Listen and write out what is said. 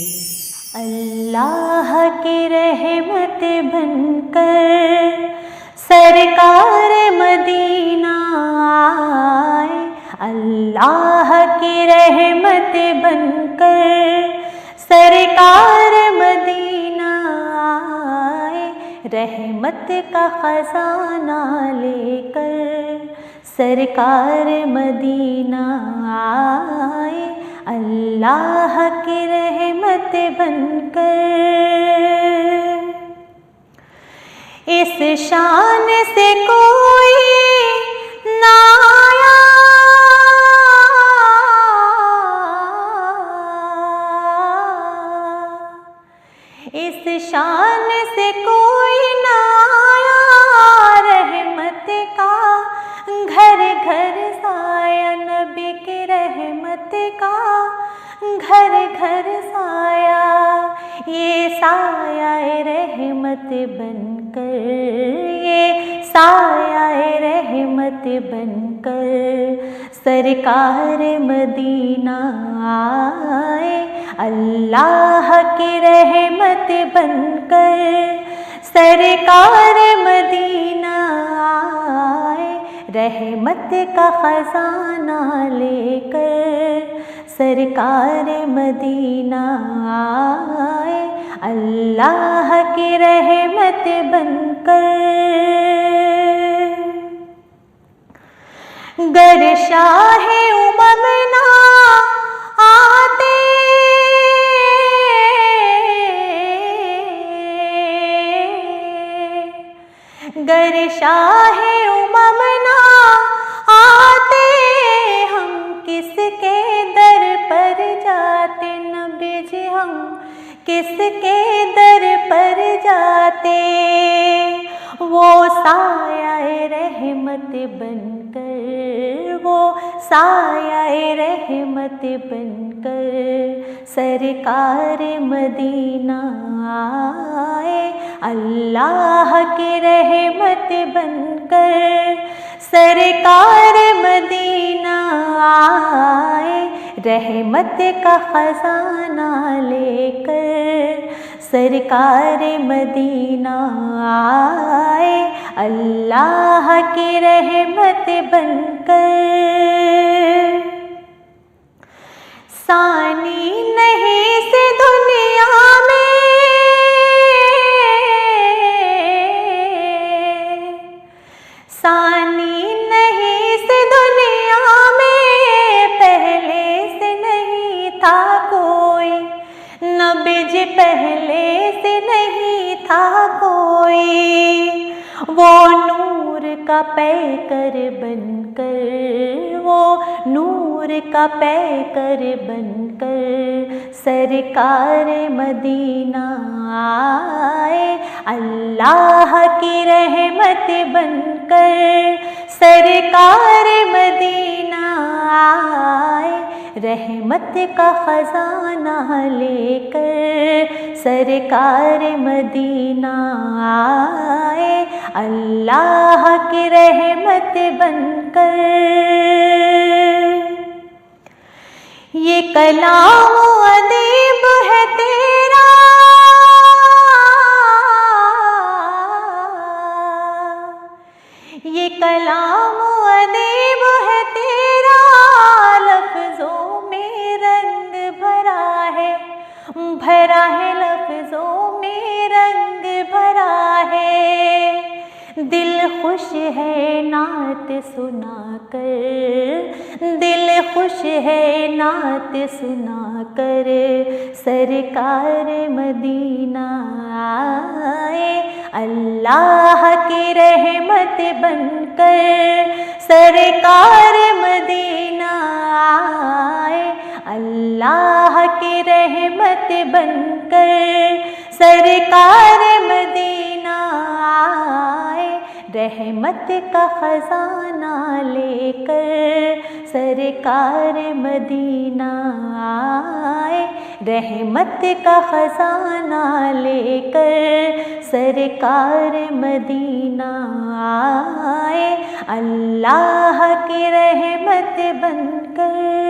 अल्लाह की रहमत बनकर सरकार मदीना आए। अल्लाह की रहमत बनकर सरकार मदीना आए। रहमत का खजाना लेकर सरकार मदीना आए। अल्लाह की रहमत बनकर इस शान से कोई ना आया, इस शान से कोई ना आया। रहमत का घर घर साया, नबी की रहमत का घर घर साया। ये साया रहमत बनकर, ये साया रहमत बनकर सरकार मदीना आए। अल्लाह की रहमत बनकर सरकार मदीना आए। रहमत का खजाना लेकर सरकार मदीना आए। अल्लाह की रहमत बनकर गर शाहे उमम ना आते, गर शाहे उमम ना आते, हम किसके दर पर जाते। नबी जी हम किसके दर पर जाते। वो साया रहमत बनकर, वो साया रहमत बनकर सरकार मदीना आए। अल्लाह की रहमत बनकर सरकार मदीना आए। रहमत का खजाना लेकर सरकार मदीना आए। अल्लाह की रहमत बनकर सानी नहीं से दुनिया में, सानी नहीं से दुनिया में, पहले से नहीं था कोई। नबी जी पहले से नहीं था कोई। वो नूर का पैकर बनकर, वो नूर का पैकर बनकर सरकार मदीना आए। अल्लाह की रहमत बनकर सरकार मदीना आए। रहमत का खजाना लेकर सरकार मदीना आए। अल्लाह की रहमत बनकर ये कलाम अदीब है तेरा, ये कलाम अदीब है तेरा। लफ्जों में रंग भरा है, भरा है लफ्जों में रंग भरा है। दिल खुश है नात सुनाकर, दिल खुश है नात सुनाकर सरकार मदीना आए। अल्लाह की रहमत बनकर सरकार मदीना आए। अल्लाह की रहमत बनकर सरकार मदीना आए। रहमत का खजाना लेकर सरकार मदीना आए। रहमत का खजाना लेकर सरकार मदीना आए। अल्लाह की रहमत बनकर